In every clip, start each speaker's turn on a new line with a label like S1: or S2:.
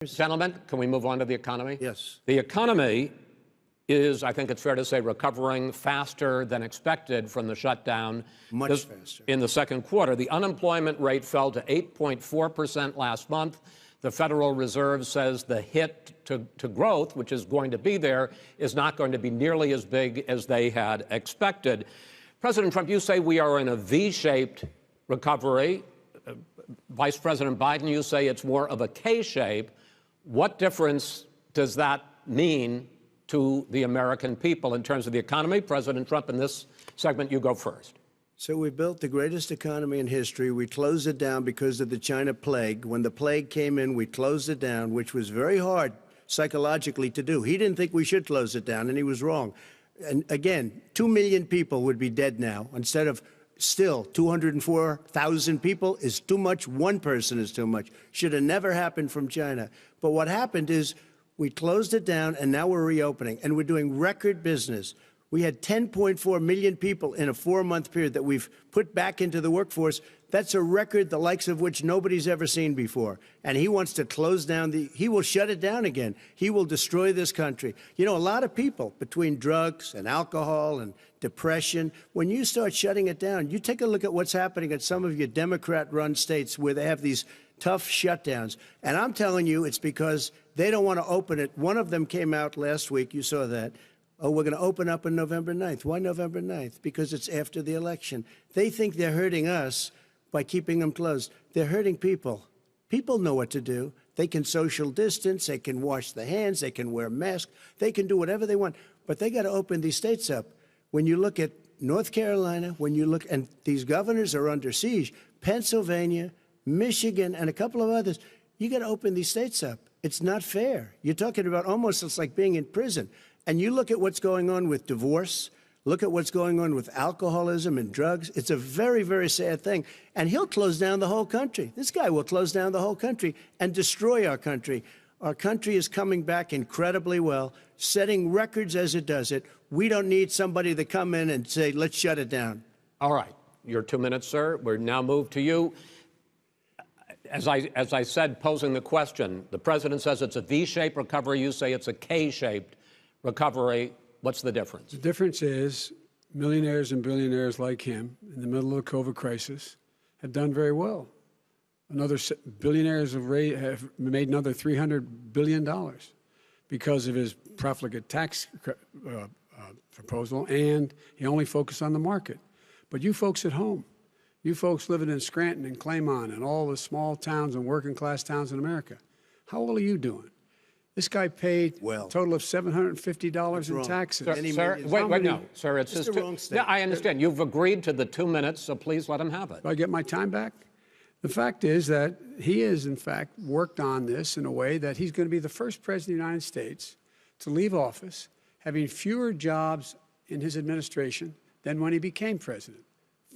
S1: Gentlemen, can we move on to the economy?
S2: Yes.
S1: The economy is, I think it's fair to say, recovering faster than expected from the shutdown.
S2: Much faster.
S1: In the second quarter, the unemployment rate fell to 8.4% last month. The Federal Reserve says the hit to growth, which is going to be there, is not going to be nearly as big as they had expected. President Trump, you say we are in a V-shaped recovery. Vice President Biden, you say it's more of a K-shape. What difference does that mean to the American people in terms of the economy? President Trump, in this segment, you go first.
S2: So we built the greatest economy in history. We closed it down because of the China plague. When the plague came in, we closed it down, which was very hard psychologically to do. He didn't think we should close it down, and he was wrong. And again, 2 million people would be dead now instead of still 204,000 people is too much. One person is too much. Should have never happened from China. But what happened is we closed it down, and now we're reopening, and we're doing record business. We had 10.4 million people in a 4-month period that we've put back into the workforce. That's a record the likes of which nobody's ever seen before. And he wants to close down he will shut it down again. He will destroy this country. You know, a lot of people, between drugs and alcohol and depression, when you start shutting it down, you take a look at what's happening at some of your Democrat-run states where they have these tough shutdowns. And I'm telling you, it's because they don't want to open it. One of them came out last week. You saw that. Oh, we're going to open up on November 9th. Why November 9th? Because it's after the election. They think they're hurting us by keeping them closed. They're hurting people. People know what to do. They can social distance. They can wash their hands. They can wear masks. They can do whatever they want. But they got to open these states up. When you look at North Carolina, when you look, and these governors are under siege, Pennsylvania, Michigan, and a couple of others, you got to open these states up. It's not fair. You're talking about almost, it's like being in prison. And you look at what's going on with divorce, look at what's going on with alcoholism and drugs. It's a very, very sad thing. And he'll close down the whole country. This guy will close down the whole country and destroy our country. Our country is coming back incredibly well, setting records as it does it. We don't need somebody to come in and say, let's shut it down.
S1: All right. Your 2 minutes, sir. We're now moved to you. As I said, posing the question, the president says it's a V-shaped recovery. You say it's a K-shaped recovery. What's the difference?
S3: The difference is millionaires and billionaires like him in the middle of the COVID crisis have done very well. Billionaires have made another $300 billion because of his profligate tax proposal, and he only focused on the market. But you folks at home, you folks living in Scranton and Claymont and all the small towns and working class towns in America, how well are you doing? This guy paid a total of $750 in taxes.
S1: Sir, wait, no, sir, it's just
S2: the wrong statement.
S1: Yeah, I understand. You've agreed to the 2 minutes, so please let him have it.
S3: Do I get my time back? The fact is that he has, in fact, worked on this in a way that he's going to be the first president of the United States to leave office having fewer jobs in his administration than when he became president.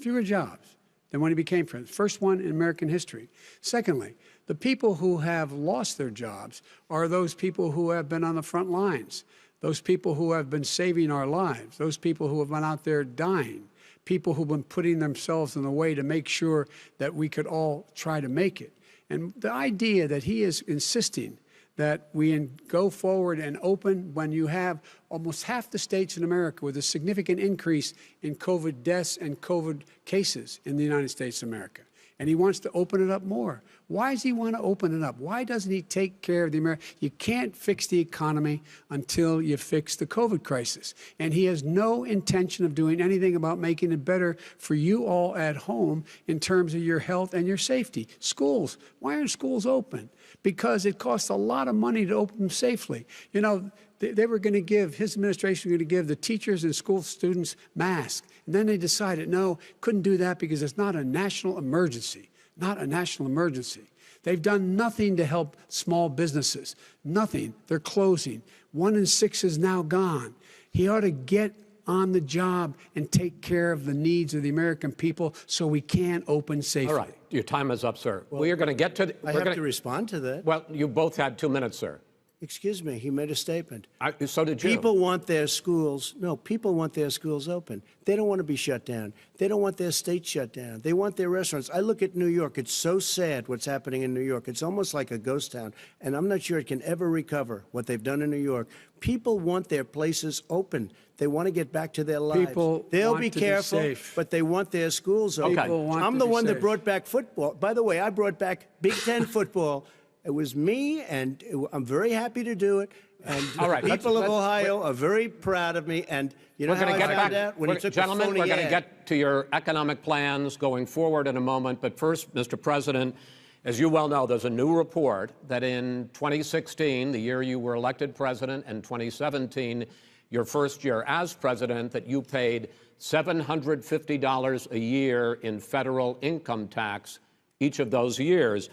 S3: Fewer jobs than when he became president. First one in American history. Secondly, the people who have lost their jobs are those people who have been on the front lines, those people who have been saving our lives, those people who have been out there dying, people who've been putting themselves in the way to make sure that we could all try to make it. And the idea that he is insisting that we go forward and open when you have almost half the states in America with a significant increase in COVID deaths and COVID cases in the United States of America. And he wants to open it up more. Why does he want to open it up? Why doesn't he take care of the American? You can't fix the economy until you fix the COVID crisis. And he has no intention of doing anything about making it better for you all at home in terms of your health and your safety. Schools. Why aren't schools open? Because it costs a lot of money to open them safely. You know, they were going to give, his administration was going to give the teachers and school students masks. And then they decided, no, couldn't do that because it's not a national emergency. Not a national emergency. They've done nothing to help small businesses. Nothing. They're closing. 1 in 6 is now gone. He ought to get on the job and take care of the needs of the American people so we can open safely.
S1: All right. Your time is up, sir. Well, we are going to get to...
S2: I have to respond to that.
S1: Well, you both had 2 minutes, sir.
S2: Excuse me, he made a statement.
S1: So did you.
S2: People want their schools, people want their schools open. They don't want to be shut down. They don't want their state shut down. They want their restaurants. I look at New York. It's so sad what's happening in New York. It's almost like a ghost town, and I'm not sure it can ever recover what they've done in New York. People want their places open. They want to get back to their lives. They'll be careful, but they want their schools open. I'm the one that brought back football. By the way, I brought back Big Ten football. It was me, and I'm very happy to do it. And
S1: all right,
S2: people of Ohio are very proud of me. And you know how I found out? When he took a phony ad.
S1: Gentlemen, we're going to get to your economic plans going forward in a moment. But first, Mr. President, as you well know, there's a new report that in 2016, the year you were elected president, and 2017, your first year as president, that you paid $750 a year in federal income tax each of those years.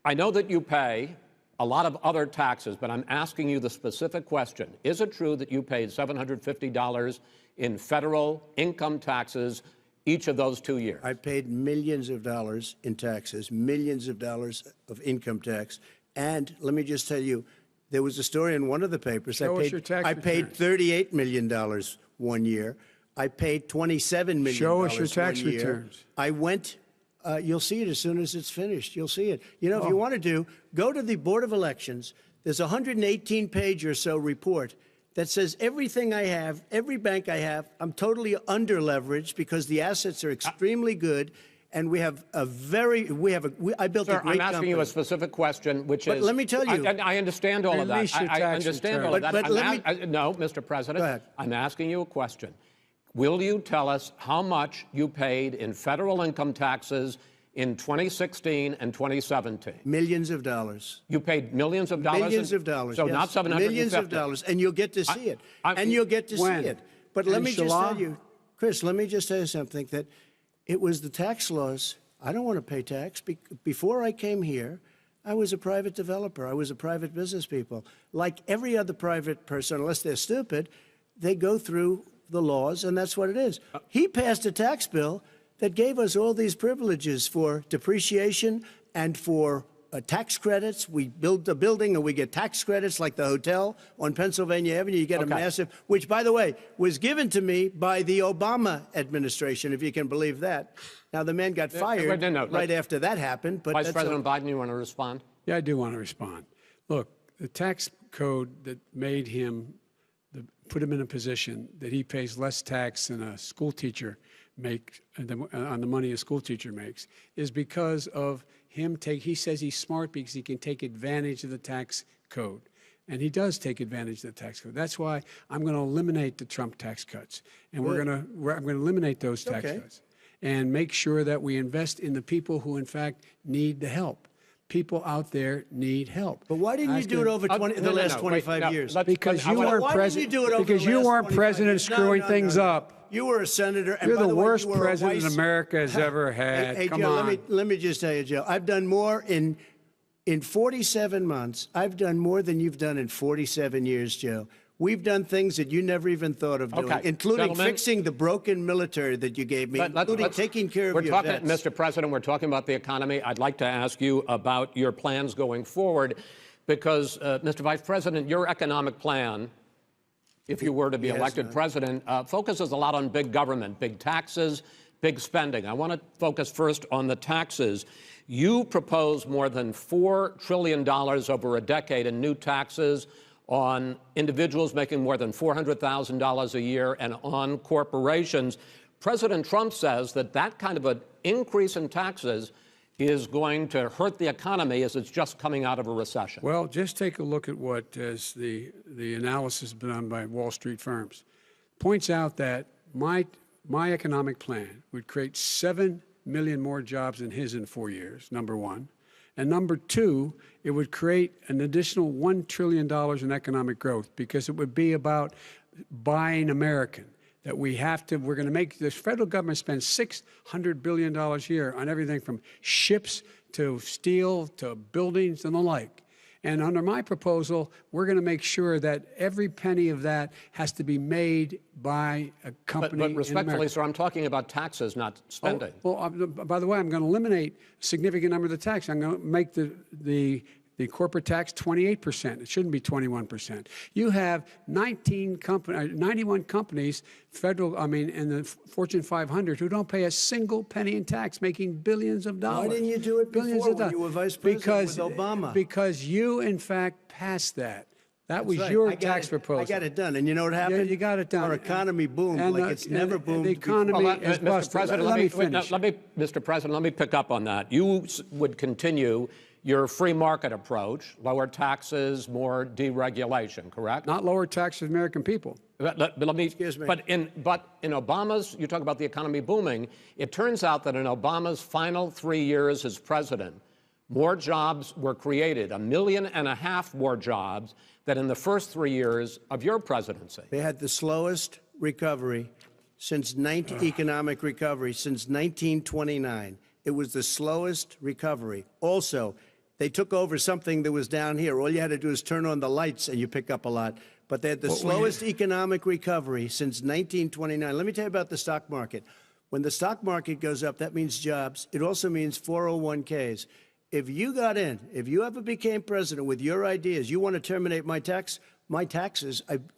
S1: I know that you pay a lot of other taxes, but I'm asking you the specific question. Is it true that you paid $750 in federal income taxes each of those 2 years?
S2: I paid millions of dollars in taxes, millions of dollars of income tax. And let me just tell you, there was a story in one of the papers.
S3: Show us your tax
S2: I paid $38 million 1 year. I paid $27 million.
S3: Show us your tax
S2: 1 year.
S3: returns.
S2: I went. You'll see it as soon as it's finished. You'll see it. You know, if you want to go to the Board of Elections. There's a 118-page or so report that says everything I have, every bank I have, I'm totally under-leveraged because the assets are extremely good, and we have a very, I built a great company.
S1: I'm asking you a specific question, which is.
S2: Let me tell you.
S1: I understand all of that. I understand all of that. No, Mr. President.
S2: Go ahead.
S1: I'm asking you a question. Will you tell us how much you paid in federal income taxes in 2016 and 2017?
S2: Millions of dollars.
S1: You paid millions of dollars?
S2: Millions of dollars,
S1: So
S2: yes.
S1: not 750?
S2: Millions of dollars, and you'll get to see it. And you'll get to see it. But let me just tell you, Chris, let me just tell you something, that it was the tax laws. I don't want to pay tax. Before I came here, I was a private developer. I was a private business people. Like every other private person, unless they're stupid, they go through the laws, and that's what it is. He passed a tax bill that gave us all these privileges for depreciation and for tax credits. We build a building and we get tax credits, like the hotel on Pennsylvania Avenue. You get a massive, which, by the way, was given to me by the Obama administration, if you can believe that. Now, the man got fired right after that happened. But
S1: Vice President Biden, you want to respond?
S3: Yeah, I do want to respond. Look, the tax code that made him, put him in a position that he pays less tax than a school teacher makes on the money a school teacher makes, is because of him he says he's smart because he can take advantage of the tax code. And he does take advantage of the tax code. That's why I'm going to eliminate the Trump tax cuts. And I'm going to eliminate those tax cuts and make sure that we invest in the people who, in fact, need the help. People out there need help.
S2: But why didn't you do it over the last 25 years?
S3: Because you weren't president. Because you weren't president screwing things up.
S2: You were a senator. And
S3: You're
S2: by
S3: the worst
S2: way,
S3: president America has ever had.
S2: Hey,
S3: Come
S2: Joe,
S3: on.
S2: let me just tell you, Joe. I've done more in 47 months. I've done more than you've done in 47 years, Joe. We've done things that you never even thought of doing, including fixing the broken military that you gave me, including taking care of your vets.
S1: Mr. President, we're talking about the economy. I'd like to ask you about your plans going forward, because, Mr. Vice President, your economic plan, if you were to be elected president, focuses a lot on big government, big taxes, big spending. I want to focus first on the taxes. You propose more than $4 trillion over a decade in new taxes on individuals making more than $400,000 a year and on corporations. President Trump says that that kind of an increase in taxes is going to hurt the economy as it's just coming out of a recession.
S3: Well, just take a look at what the analysis done by Wall Street firms. Points out that my economic plan would create 7 million more jobs than his in 4 years, number one. And number two, it would create an additional $1 trillion in economic growth, because it would be about buying American. That we're going to make this federal government spend $600 billion a year on everything from ships to steel to buildings and the like. And under my proposal, we're going to make sure that every penny of that has to be made by a company
S1: but respectfully, sir, I'm talking about taxes, not spending.
S3: By the way, I'm going to eliminate a significant number of the tax. I'm going to make the The corporate tax, 28%. It shouldn't be 21%. You have 91 companies, in the Fortune 500, who don't pay a single penny in tax, making billions of dollars.
S2: Why didn't you do it before when you were vice president with Obama?
S3: Because you, in fact, passed that. That was
S2: right.
S3: your tax proposal.
S2: I got it done. And you know what happened?
S3: You got it done.
S2: Our economy boomed like it's never boomed.
S3: The economy is
S1: Mr.
S3: busted.
S1: President,
S3: Let me finish.
S1: Mr. President, let me pick up on that. You would continue your free market approach, lower taxes, more deregulation, correct?
S3: Not lower taxes for the American people.
S1: But let me.
S2: Excuse me.
S1: But in Obama's, you talk about the economy booming. It turns out that in Obama's final 3 years as president, more jobs were created, 1.5 million more jobs than in the first 3 years of your presidency.
S2: They had the slowest recovery since economic recovery since 1929. It was the slowest recovery. Also, they took over something that was down here. All you had to do is turn on the lights and you pick up a lot. But they had the slowest economic recovery since 1929. Let me tell you about the stock market. When the stock market goes up, that means jobs. It also means 401ks. If you got in, if you ever became president with your ideas, you want to terminate my taxes,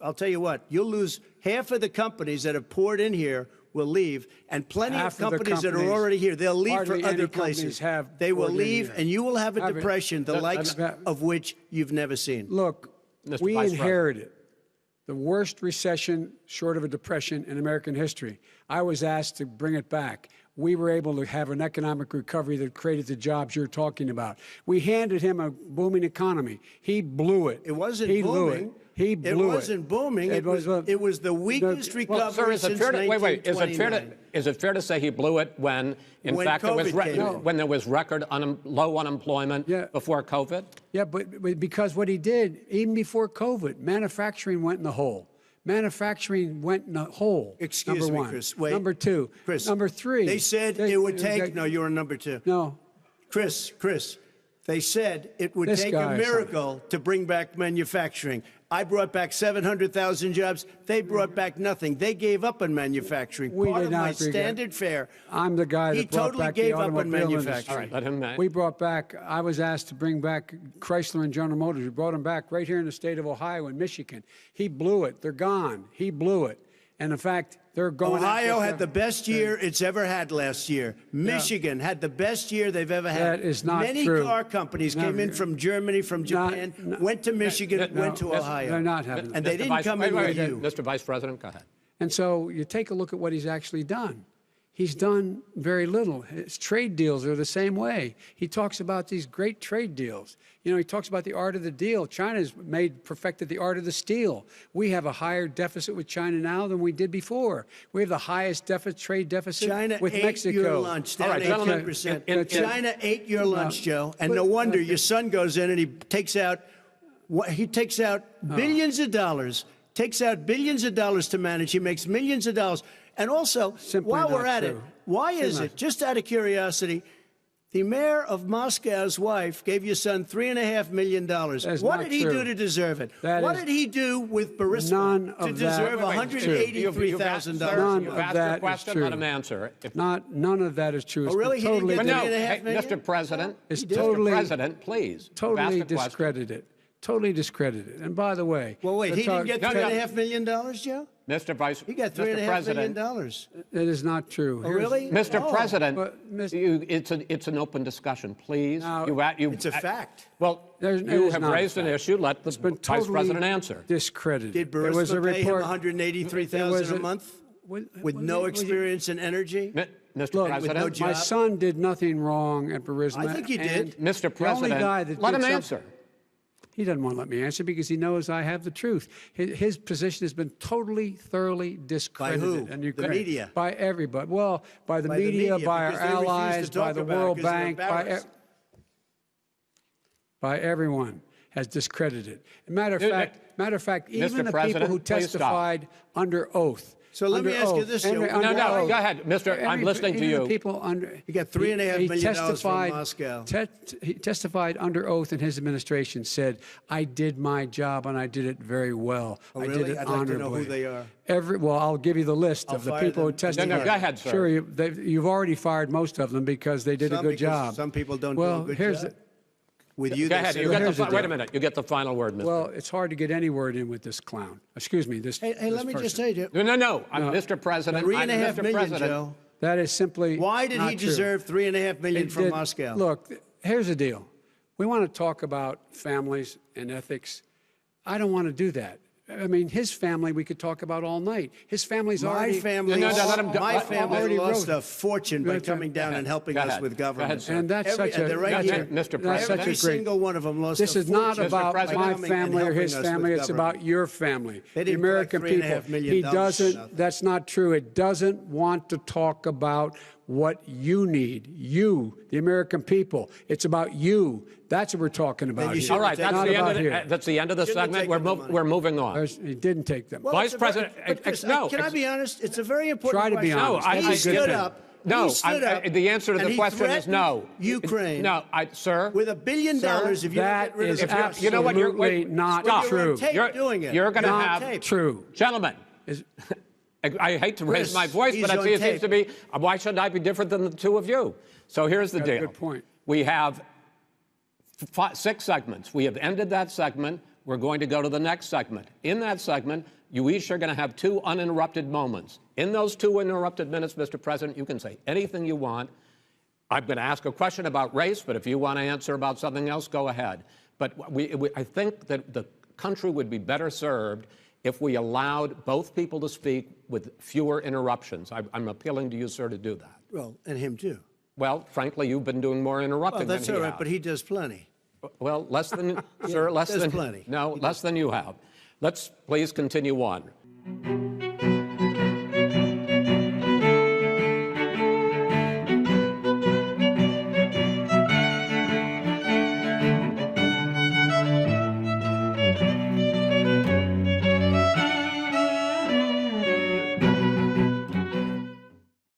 S2: I'll tell you what, you'll lose half of the companies that have poured in here will leave, and plenty of companies that are already here, they'll leave for other places. They will leave, and you will have a depression, the likes of which you've never seen.
S3: Look,
S1: Mr.
S3: we
S1: Vice
S3: inherited the worst recession short of a depression in American history. I was asked to bring it back. We were able to have an economic recovery that created the jobs you're talking about. We handed him a booming economy. He blew it.
S2: It wasn't
S3: booming.
S2: Blew it.
S3: He blew it.
S2: It wasn't booming. It was the weakest recovery since 1929.
S1: Is it fair to say he blew it when fact, there was record low unemployment before COVID?
S3: Yeah, but because what he did, even before COVID, manufacturing went in the hole. Manufacturing went in the hole.
S2: Excuse me, Chris. Wait.
S3: Number two.
S2: Chris.
S3: Number three.
S2: They said it would take. No, you're on number two.
S3: No.
S2: Chris. They said it would take a miracle to bring back manufacturing. I brought back 700,000 jobs. They brought back nothing. They gave up on manufacturing. Part of my standard fare.
S3: I'm the guy that brought back the automobile industry.
S1: All right, let him.
S3: We brought back. I was asked to bring back Chrysler and General Motors. We brought them back right here in the state of Ohio and Michigan. He blew it. They're gone. He blew it. And in fact, they're going.
S2: Ohio had the best year it's ever had last year. Michigan had the best year they've ever had.
S3: That is not
S2: Many
S3: true.
S2: car companies came in from Germany, from Japan, went to Michigan, went to Ohio.
S3: They're not having that.
S2: And they didn't come in with you.
S1: Mr. Vice President, go ahead.
S3: And so you take a look at what he's actually done. He's done very little. His trade deals are the same way. He talks about these great trade deals. You know, he talks about the art of the deal. China's perfected the art of the steal. We have a higher deficit with China now than we did before. We have the highest trade deficit with Mexico.
S2: China ate your lunch, down 18%. China ate your lunch, Joe. And no wonder your son goes in and he takes out billions of dollars, to manage. He makes millions of dollars. And also, while we're at it, why is it, just out of curiosity, the mayor of Moscow's wife gave your son $3.5 million. What did he do to deserve it? What did he do with Burisma to deserve $183,000?
S1: You've asked your question, let him answer.
S3: None of that is true.
S2: Oh, really? He didn't get $3.5 million?
S1: Mr. President,
S3: Mr.
S1: President, please.
S3: Totally discredited. Totally discredited. And by the way,
S2: well, wait, he didn't get $3.5 million, Joe?
S1: Mr. Vice,
S2: he got $3.5 million.
S3: That is not true.
S2: Oh, really?
S1: Mr. President, it's an open discussion, please.
S2: It's a fact.
S1: Well, you have raised an issue. Let the Vice President answer.
S3: Discredited.
S2: Did Burisma pay him $183,000 a month with no experience in energy?
S1: Mr. President,
S3: my son did nothing wrong at Burisma.
S2: I think he did.
S1: Mr. President, let him answer.
S3: He doesn't want to let me answer because he knows I have the truth. His position has been totally, thoroughly discredited.
S2: By who? The media?
S3: By everybody. Well, by the media, by our allies, by the World Bank, by everyone has discredited. Matter of fact, even the people who testified under oath.
S2: So let me ask you this, Joe.
S1: No, go ahead, Mr. I'm listening to you.
S2: He got $3.5 million from Moscow.
S3: He testified under oath in his administration, said, I did my job and I did it very well.
S2: Oh,
S3: I
S2: really?
S3: did it
S2: I'd
S3: honorably.
S2: like to know who they are.
S3: Well, I'll give you the list of the people who testified.
S1: No, go ahead, sir.
S3: Sure, you've already fired most of them because they did a good job.
S2: Some people don't do a good job. With you,
S1: Go
S2: they
S1: ahead.
S2: say
S1: You
S2: we're
S1: get the
S3: Here's the
S1: wait a
S3: deal.
S1: minute. You get the final word, Mr.
S3: Well, it's hard to get any word in with this clown. Excuse me. This.
S2: Hey,
S3: this
S2: let me just
S3: person.
S2: say to you,
S1: No. I'm Mr. President. I'm
S2: $3.5
S1: Mr.
S2: million,
S1: President.
S2: Joe.
S3: That is simply
S2: Why did
S3: not
S2: he
S3: true.
S2: deserve $3.5 million
S3: It
S2: from
S3: did-
S2: Moscow?
S3: Look, here's the deal. We want to talk about families and ethics. I don't want to do that. I mean, his family we could talk about all night. His family's
S2: My
S3: already.
S2: family,
S1: No, let him go.
S2: my family
S3: Already
S2: lost
S3: wrote.
S2: a fortune by
S3: Go
S2: coming down
S1: ahead.
S2: and helping
S1: Go
S2: us
S1: ahead.
S2: with
S1: Go ahead,
S2: government.
S1: sir.
S3: And that's such a
S2: they're right
S1: That's
S2: here.
S1: it, Mr.
S3: That's
S1: President.
S3: such
S2: Every
S3: a great.
S2: single one of them lost
S3: This
S2: a
S3: is not
S2: fortune
S3: about
S1: President.
S3: my
S2: coming and
S3: family or
S2: helping
S3: his
S2: us with
S3: family. It's
S2: government.
S3: about your family,
S2: They
S3: the
S2: didn't
S3: American
S2: collect
S3: people.
S2: $3.5 million
S3: He
S2: for
S3: doesn't.
S2: nothing.
S3: That's not true. It doesn't want to talk about what you need. You, the American people. It's about you. That's what we're talking about
S2: you
S3: here.
S2: should
S1: All right. That's
S3: Not
S1: the end
S3: about
S1: of
S3: here.
S1: that's the end of the
S2: Shouldn't have
S1: segment.
S2: taken the money.
S1: We're moving on.
S3: He didn't take them.
S2: Well,
S1: Vice
S2: it's a very-
S1: President,
S2: but Chris,
S1: no,
S2: can I be honest? It's a very important
S3: Try to be
S2: question.
S3: honest.
S1: No,
S3: That's
S2: he
S3: a good
S2: stood
S3: thing.
S2: up.
S1: No,
S2: he stood up,
S1: the answer to
S2: and
S1: the
S2: he
S1: question is no.
S2: threatened Ukraine.
S1: No, sir.
S2: With $1 billion,
S1: Sir,
S2: if you don't
S3: that
S2: get rid of
S3: is
S2: the trust.
S1: You know what? You're
S3: absolutely not
S1: stop.
S2: You're on
S3: true.
S2: tape doing it.
S1: You're going to
S3: Not
S1: have
S3: true.
S1: Gentlemen.
S3: Is-
S1: I hate to raise
S2: Chris,
S1: my voice, but
S2: he's
S1: I see
S2: on
S1: it seems
S2: tape.
S1: to be. Why should I be different than the two of you? So here's the
S3: Got a
S1: deal.
S3: good point.
S1: We have 6 segments. We have ended that segment. We're going to go to the next segment. In that segment, you each are going to have 2 uninterrupted moments. In those 2 uninterrupted minutes, Mr. President, you can say anything you want. I'm going to ask a question about race, but if you want to answer about something else, go ahead. But I think that the country would be better served if we allowed both people to speak with fewer interruptions. I'm appealing to you, sir, to do that.
S2: Well, and him too.
S1: Well, frankly, you've been doing more interrupting
S2: Well, that's
S1: than
S2: all
S1: he
S2: right,
S1: has.
S2: but he does plenty.
S1: Well, less than, sir, less
S2: there's
S1: than.
S2: plenty.
S1: No, less than you have. Let's please continue on.